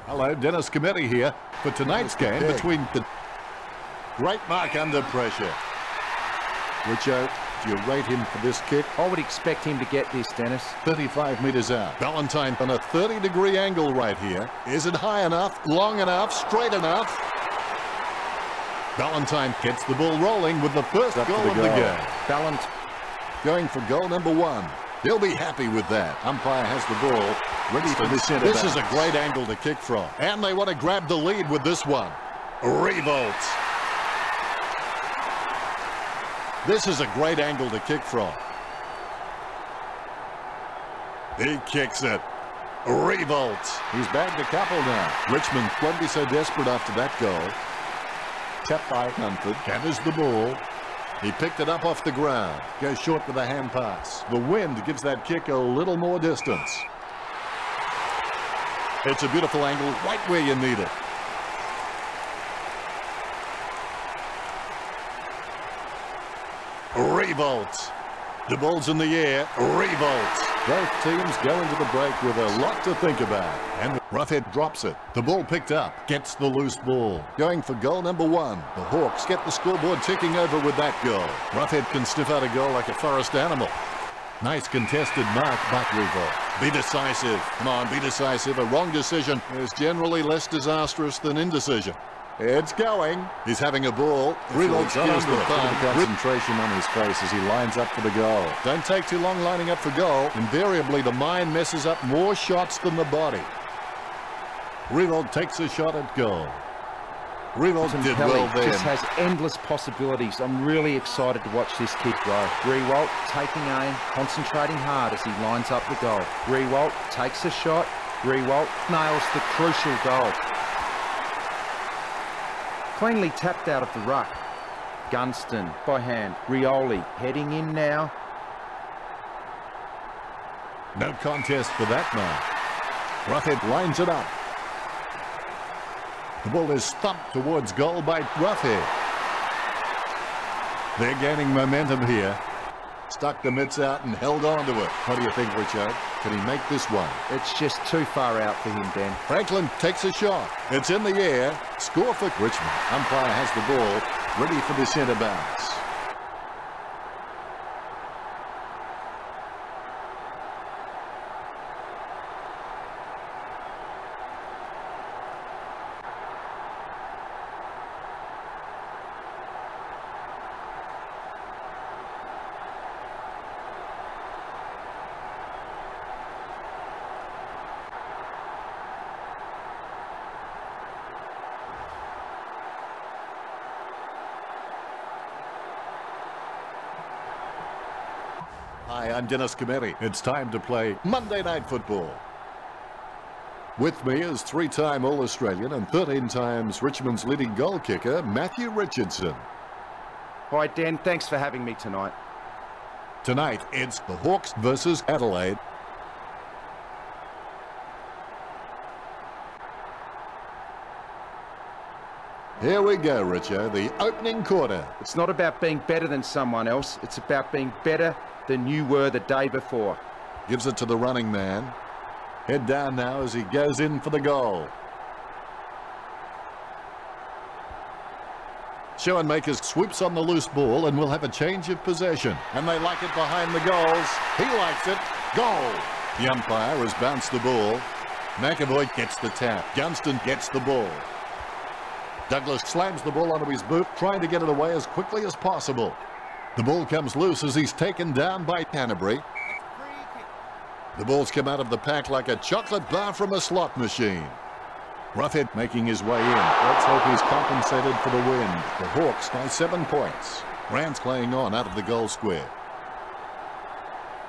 Hello, Dennis Committee here for tonight's game between the... Great mark under pressure. Richo, do you rate him for this kick? I would expect him to get this, Dennis. 35 metres out. Ballantyne on a 30-degree angle right here. Is it high enough, long enough, straight enough? Ballantyne gets the ball rolling with the first goal of the game. Ballantyne going for goal number 1. He'll be happy with that. Umpire has the ball ready for the centre. This is a great angle to kick from. And they want to grab the lead with this one. Revolt. This is a great angle to kick from. He kicks it. Revolt. He's bagged a couple now. Richmond won't be so desperate after that goal. Tapped by Huntford. Gathers the ball. He picked it up off the ground. Goes short with a hand pass. The wind gives that kick a little more distance. It's a beautiful angle right where you need it. Revolt. The ball's in the air. Revolt. Both teams go into the break with a lot to think about. And Roughhead drops it. The ball picked up. Gets the loose ball. Going for goal number 1. The Hawks get the scoreboard ticking over with that goal. Roughhead can sniff out a goal like a forest animal. Nice contested mark by Revolt. Be decisive. Come on, be decisive. A wrong decision is generally less disastrous than indecision. It's going. He's having a ball. Revolt's used the thumb. Concentration on his face as he lines up for the goal. Don't take too long lining up for goal. Invariably, the mind messes up more shots than the body. Revolt takes a shot at goal. Revolt did well there. Just has endless possibilities. I'm really excited to watch this kid grow. Revolt taking aim, concentrating hard as he lines up the goal. Revolt takes a shot. Revolt nails the crucial goal. Cleanly tapped out of the ruck. Gunston by hand. Rioli heading in now. No contest for that mark. Roughhead lines it up. The ball is thumped towards goal by Roughhead. They're gaining momentum here. Stuck the mitts out and held on to it. What do you think, Richard? Can he make this one? It's just too far out for him, Ben. Franklin takes a shot. It's in the air. Score for Richmond. Umpire has the ball ready for the centre bounce. Hi, I'm Dennis Committee. It's time to play Monday Night Football. With me is 3-time All-Australian and 13 times Richmond's leading goal kicker, Matthew Richardson. Hi, Dan. Thanks for having me tonight. Tonight, it's the Hawks versus Adelaide. Here we go, Richo, the opening quarter. It's not about being better than someone else. It's about being better than you were the day before. Gives it to the running man. Head down now as he goes in for the goal. Schoenmakers swoops on the loose ball and will have a change of possession. And they like it behind the goals. He likes it. Goal! The umpire has bounced the ball. McAvoy gets the tap. Gunston gets the ball. Douglas slams the ball onto his boot, trying to get it away as quickly as possible. The ball comes loose as he's taken down by Canterbury. The ball's come out of the pack like a chocolate bar from a slot machine. Roughhead making his way in. Let's hope he's compensated for the win. The Hawks by 7 points. Grant's playing on out of the goal square.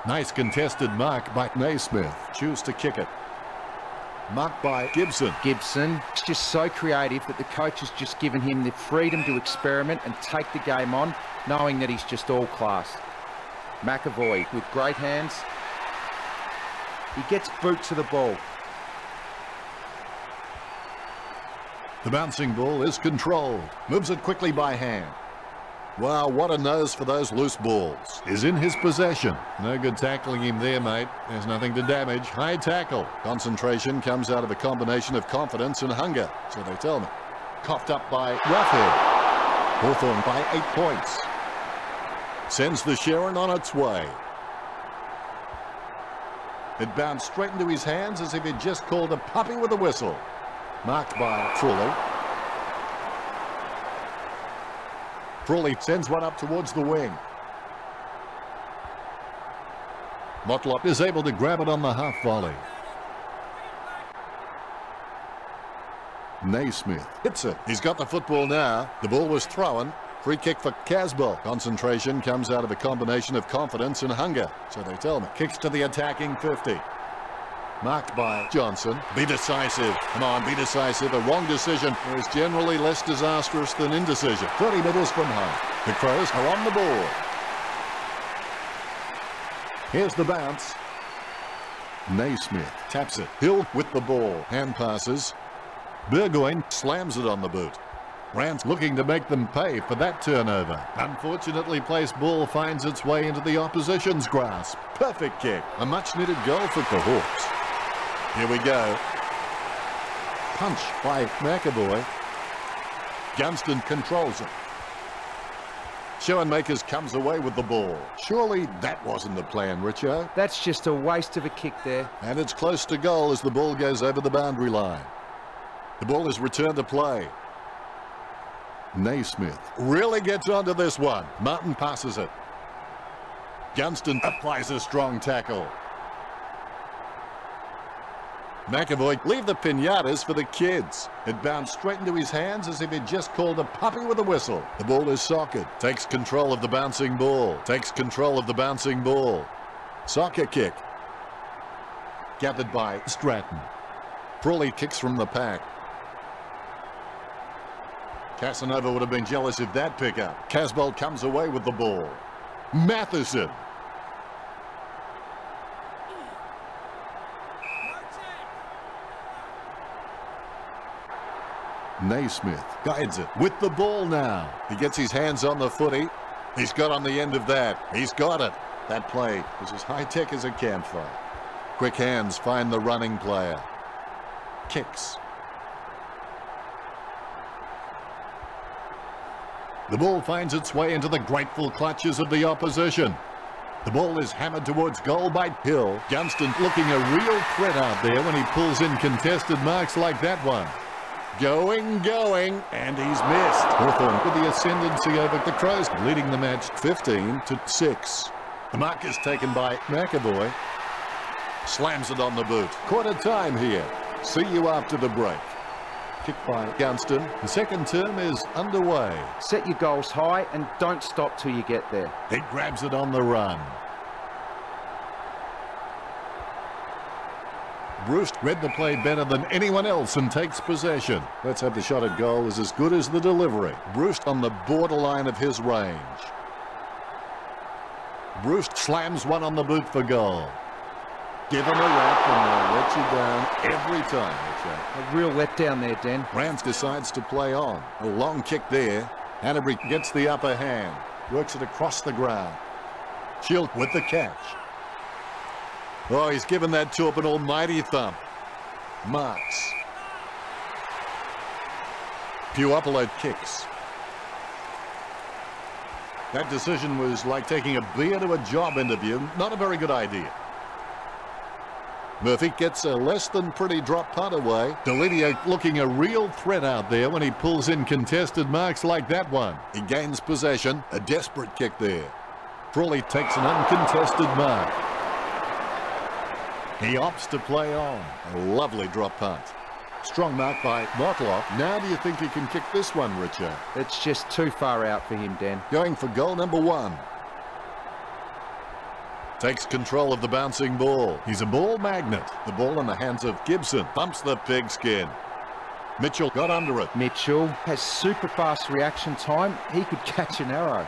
Nice contested mark by Naismith. Choose to kick it. Marked by Gibson. Gibson is just so creative that the coach has just given him the freedom to experiment and take the game on, knowing that he's just all class. McAvoy with great hands. He gets boot to the ball. The bouncing ball is controlled. Moves it quickly by hand. Wow, what a nose for those loose balls. Is in his possession. No good tackling him there, mate. There's nothing to damage. High tackle. Concentration comes out of a combination of confidence and hunger, so they tell me. Coughed up by Roughhead. Hawthorn by 8 points. Sends the Sharon on its way. It bounced straight into his hands as if he'd just called a puppy with a whistle. Marked by Frawley. Frawley sends one up towards the wing. Motlop is able to grab it on the half volley. Naismith hits it. He's got the football now. The ball was thrown. Free kick for Casbolt. Concentration comes out of a combination of confidence and hunger, so they tell me. Kicks to the attacking 50. Marked by Johnson. Be decisive. Come on, be decisive. A wrong decision is generally less disastrous than indecision. 30 metres from home. The Crows are on the board. Here's the bounce. Naismith taps it. Hill with the ball. Hand passes. Burgoyne slams it on the boot. Rance looking to make them pay for that turnover. Unfortunately placed ball finds its way into the opposition's grasp. Perfect kick. A much needed goal for the Hawks. Here we go. Punch by McAvoy. Gunston controls it. Schoenmakers comes away with the ball. Surely that wasn't the plan, Richo. That's just a waste of a kick there. And it's close to goal as the ball goes over the boundary line. The ball is returned to play. Naismith really gets onto this one. Martin passes it. Gunston applies a strong tackle. McAvoy leave the pinatas for the kids. It bounced straight into his hands as if he'd just called a puppy with a whistle. The ball is soccered. Takes control of the bouncing ball. Takes control of the bouncing ball. Soccer kick. Gathered by Stratton. Frawley kicks from the pack. Casanova would have been jealous of that pickup. Casbolt comes away with the ball. Matheson. Naismith guides it with the ball now. He gets his hands on the footy. He's got on the end of that. He's got it. That play was as high-tech as a campfire. Quick hands find the running player. Kicks. The ball finds its way into the grateful clutches of the opposition. The ball is hammered towards goal by Hill. Gunston looking a real threat out there when he pulls in contested marks like that one. Going, and he's missed. Hawthorn with the ascendancy over the Crows, leading the match 15-6. The mark is taken by McAvoy. Slams it on the boot. Quarter time here. See you after the break. Kick by Gunston. The second term is underway. Set your goals high and don't stop till you get there. He grabs it on the run. Bruce read the play better than anyone else and takes possession. Let's hope the shot at goal is as good as the delivery. Bruce on the borderline of his range. Bruce slams one on the boot for goal. Give him a rap and they'll let you down every time, Richard. A real letdown there, Den. Rance decides to play on. A long kick there. Hanbury gets the upper hand. Works it across the ground. Shield with the catch. Oh, he's given that to up an almighty thump. Marks. Puopolo kicks. That decision was like taking a beer to a job interview. Not a very good idea. Murphy gets a less than pretty drop punt away. Delidio looking a real threat out there when he pulls in contested marks like that one. He gains possession. A desperate kick there. Frawley takes an uncontested mark. He opts to play on. A lovely drop punt. Strong mark by Motlop. Now do you think he can kick this one, Richard? It's just too far out for him, Dan. Going for goal number 1. Takes control of the bouncing ball. He's a ball magnet. The ball in the hands of Gibson. Bumps the pigskin. Mitchell got under it. Mitchell has super fast reaction time. He could catch an arrow.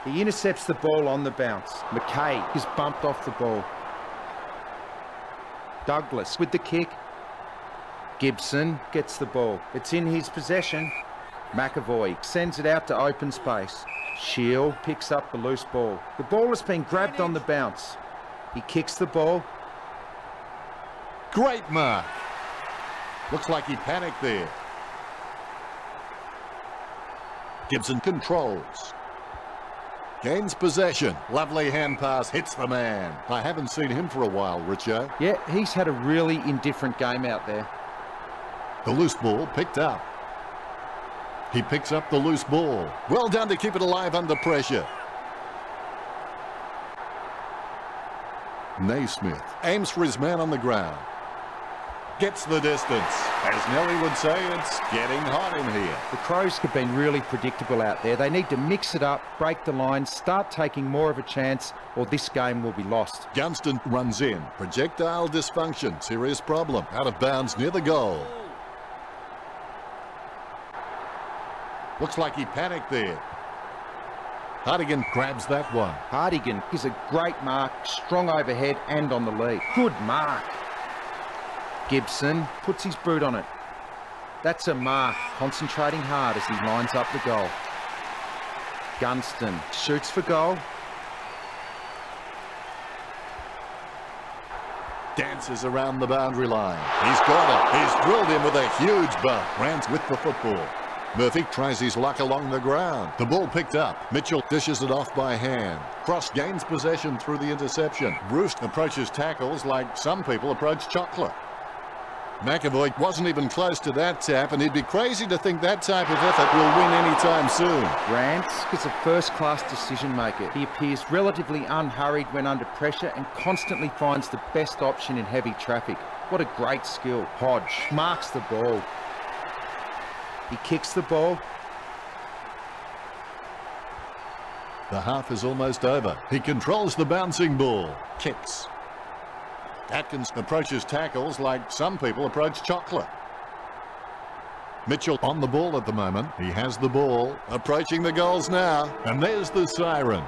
He intercepts the ball on the bounce. McKay is bumped off the ball. Douglas with the kick. Gibson gets the ball. It's in his possession. McAvoy sends it out to open space. Shield picks up the loose ball. The ball has been grabbed on the bounce. He kicks the ball. Great mark. Looks like he panicked there. Gibson controls. Gains possession. Lovely hand pass, hits the man. I haven't seen him for a while, Richo. Yeah, he's had a really indifferent game out there. The loose ball picked up. He picks up the loose ball. Well done to keep it alive under pressure. Naismith aims for his man on the ground. Gets the distance. As Nelly would say, it's getting hot in here. The Crows have been really predictable out there. They need to mix it up, break the line, start taking more of a chance, or this game will be lost. Gunston runs in. Projectile dysfunction. Serious problem. Out of bounds near the goal. Looks like he panicked there. Hardigan grabs that one. Hardigan is a great mark, strong overhead and on the lead. Good mark. Gibson puts his boot on it. That's a mark, concentrating hard as he lines up the goal. Gunston shoots for goal. Dances around the boundary line. He's got it. He's drilled him with a huge bump. Rance with the football. Murphy tries his luck along the ground. The ball picked up. Mitchell dishes it off by hand. Cross gains possession through the interception. Roost approaches tackles like some people approach chocolate. McAvoy wasn't even close to that tap, and he'd be crazy to think that type of effort will win any time soon. Rance is a first-class decision maker. He appears relatively unhurried when under pressure and constantly finds the best option in heavy traffic. What a great skill. Hodge marks the ball. He kicks the ball. The half is almost over. He controls the bouncing ball. Kicks. Atkins approaches tackles like some people approach chocolate. Mitchell on the ball at the moment. He has the ball. Approaching the goals now. And there's the siren.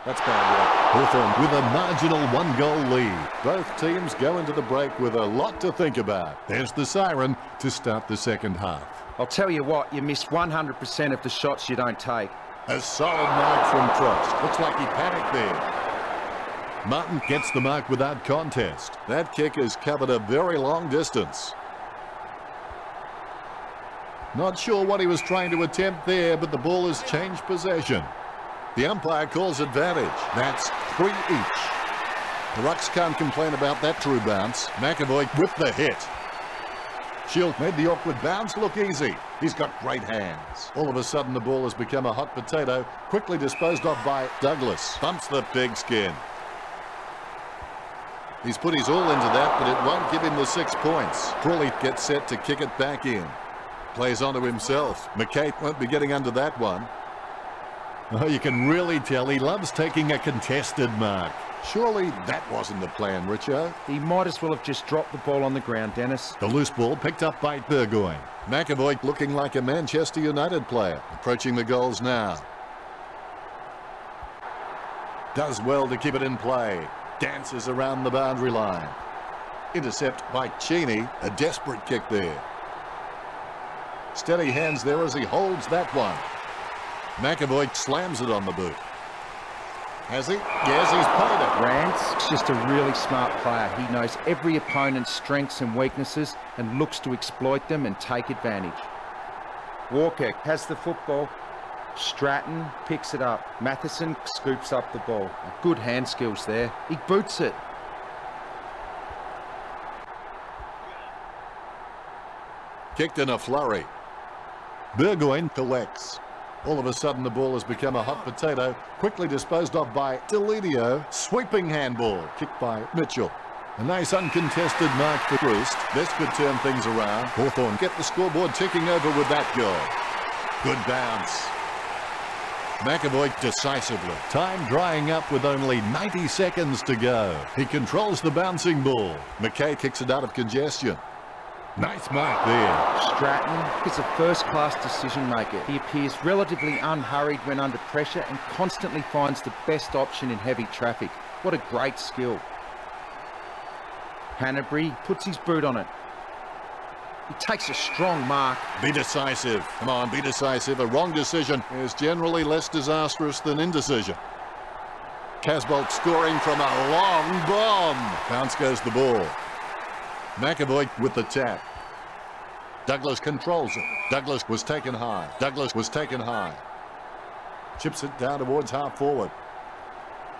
That's bad work. Hawthorn with a marginal one-goal lead. Both teams go into the break with a lot to think about. There's the siren to start the second half. I'll tell you what, you miss 100% of the shots you don't take. A solid mark from Trost. Looks like he panicked there. Martin gets the mark without contest. That kick has covered a very long distance. Not sure what he was trying to attempt there, but the ball has changed possession. The umpire calls advantage. That's 3 each. The Rucks can't complain about that true bounce. McAvoy with the hit. Shield made the awkward bounce look easy. He's got great hands. All of a sudden, the ball has become a hot potato, quickly disposed of by Douglas. Bumps the pigskin. He's put his all into that, but it won't give him the 6 points. Crawley gets set to kick it back in. Plays onto himself. McKay won't be getting under that one. Oh, you can really tell he loves taking a contested mark. Surely that wasn't the plan, Richo. He might as well have just dropped the ball on the ground, Dennis. The loose ball picked up by Burgoyne. McAvoy looking like a Manchester United player. Approaching the goals now. Does well to keep it in play. Dances around the boundary line. Intercept by Cheney. A desperate kick there. Steady hands there as he holds that one. McAvoy slams it on the boot. Has he? Yes, he's played it. Rance is just a really smart player. He knows every opponent's strengths and weaknesses and looks to exploit them and take advantage. Walker has the football. Stratton picks it up. Matheson scoops up the ball. Good hand skills there. He boots it. Kicked in a flurry. Burgoyne collects. All of a sudden, the ball has become a hot potato, quickly disposed of by Delidio. Sweeping handball, kicked by Mitchell. A nice uncontested mark for Roost. This could turn things around. Hawthorn get the scoreboard ticking over with that goal. Good bounce. McAvoy decisively. Time drying up with only 90 seconds to go. He controls the bouncing ball. McKay kicks it out of congestion. Nice mark there. Stratton is a first-class decision maker. He appears relatively unhurried when under pressure and constantly finds the best option in heavy traffic. What a great skill. Hanbury puts his boot on it. He takes a strong mark. Be decisive. Come on, be decisive. A wrong decision is generally less disastrous than indecision. Casbolt scoring from a long bomb. Bounce goes the ball. McAvoy with the tap. Douglas controls it. Douglas was taken high. Douglas was taken high. Chips it down towards half forward.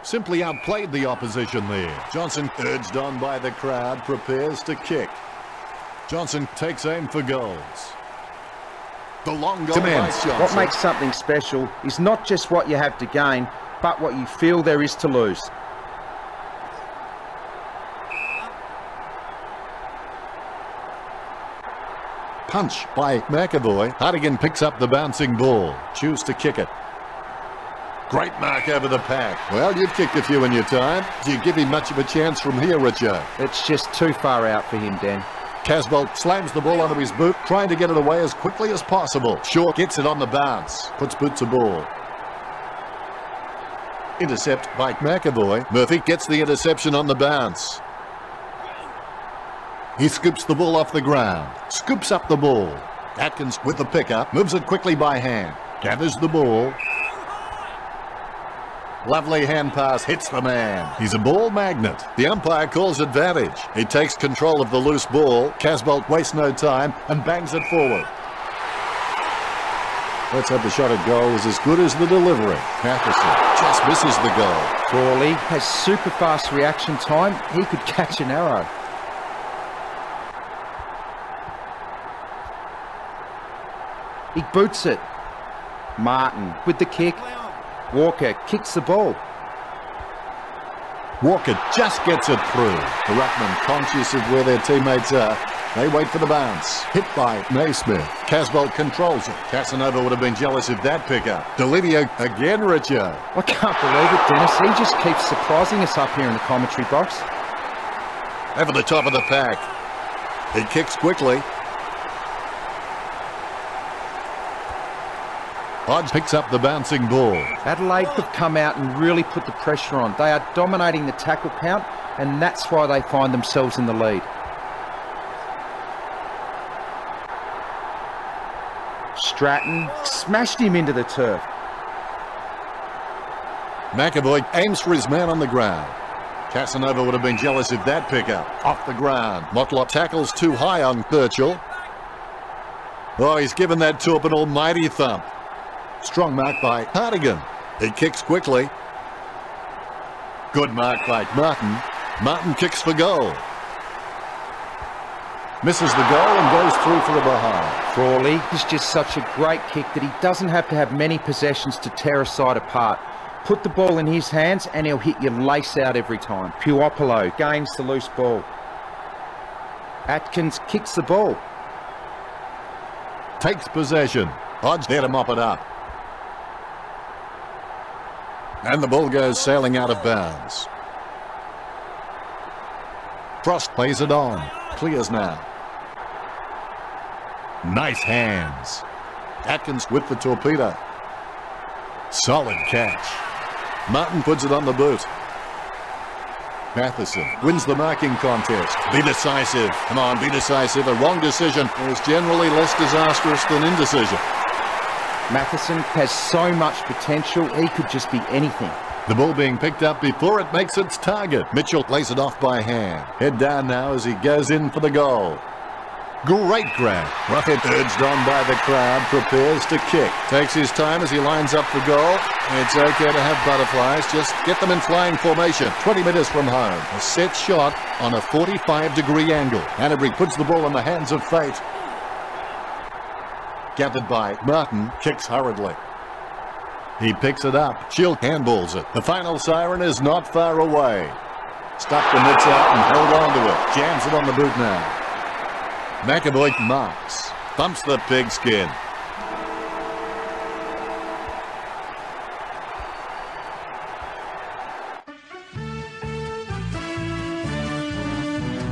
Simply outplayed the opposition there. Johnson, urged on by the crowd, prepares to kick. Johnson takes aim for goals. The long goal by Johnson. What makes something special is not just what you have to gain, but what you feel there is to lose. Punch by McAvoy. Hartigan picks up the bouncing ball. Choose to kick it. Great mark over the pack. Well, you've kicked a few in your time. Do you give him much of a chance from here, Richard? It's just too far out for him, Dan. Casbolt slams the ball onto his boot, trying to get it away as quickly as possible. Shaw gets it on the bounce. Puts boot to ball. Intercept by McAvoy. Murphy gets the interception on the bounce. He scoops the ball off the ground. Scoops up the ball. Atkins with the pickup. Moves it quickly by hand. Gathers the ball. Lovely hand pass. Hits the man. He's a ball magnet. The umpire calls advantage. He takes control of the loose ball. Casbolt wastes no time and bangs it forward. Let's hope the shot at goal is as good as the delivery. Matheson just misses the goal. Crawley has super fast reaction time. He could catch an arrow. He boots it. Martin with the kick. Walker kicks the ball. Walker just gets it through. The Ruckman, conscious of where their teammates are, they wait for the bounce. Hit by Naismith. Casbolt controls it. Casanova would have been jealous of that pickup. Delivio again, Richo. I can't believe it, Dennis. He just keeps surprising us up here in the commentary box. Over the top of the pack. He kicks quickly. Hodge picks up the bouncing ball. Adelaide have come out and really put the pressure on. They are dominating the tackle count, and that's why they find themselves in the lead. Stratton smashed him into the turf. McAvoy aims for his man on the ground. Casanova would have been jealous of that pickup. Off the ground. Motlop tackles too high on Birchall. Oh, he's given that Torp an almighty thump. Strong mark by Hartigan. He kicks quickly. Good mark by Martin. Martin kicks for goal. Misses the goal and goes through for a behind. Crawley is just such a great kick that he doesn't have to have many possessions to tear a side apart. Put the ball in his hands and he'll hit you lace out every time. Puopolo gains the loose ball. Atkins kicks the ball. Takes possession. Hodge there to mop it up. And the ball goes sailing out of bounds. Frost plays it on. Clears now. Nice hands. Atkins with the torpedo. Solid catch. Martin puts it on the boot. Matheson wins the marking contest. Be decisive. Come on, be decisive. A wrong decision is generally less disastrous than indecision. Matheson has so much potential, he could just be anything. The ball being picked up before it makes its target. Mitchell plays it off by hand. Head down now as he goes in for the goal. Great grab. Roughhead, urged on by the crowd, prepares to kick. Takes his time as he lines up for goal. It's okay to have butterflies, just get them in flying formation. 20 metres from home. A set shot on a 45-degree angle. Hanbury puts the ball in the hands of fate. Gathered by Martin, kicks hurriedly. He picks it up. Shield handballs it. The final siren is not far away. Stuck the mitts out and held on to it. Jams it on the boot now. McAvoy marks. Thumps the pigskin.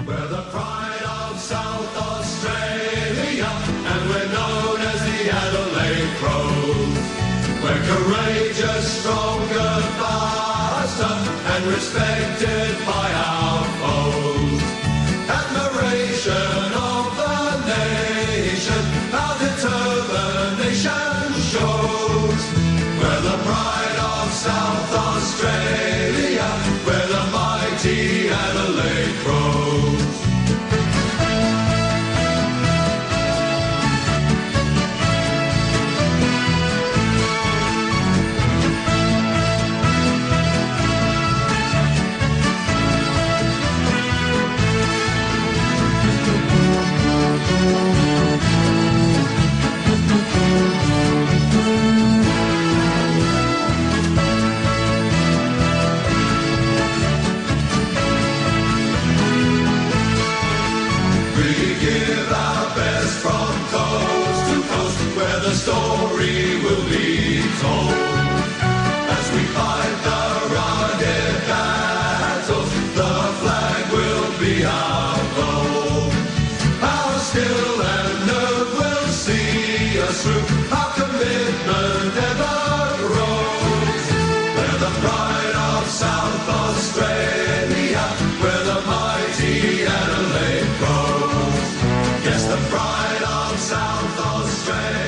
We're the pride of South Australia, and we're known as the Adelaide Crows. We're courageous, stronger, faster, and respected by our foes. Admiration of the nation. give our best from coast to coast, where the story will be told. As we fight the rugged battles, the flag will be our goal. Our skill and nerve will see us through, our commitment ever grows. We're the pride of South Australia, where the mighty Adelaide grows. Yes, the pride of South Australia.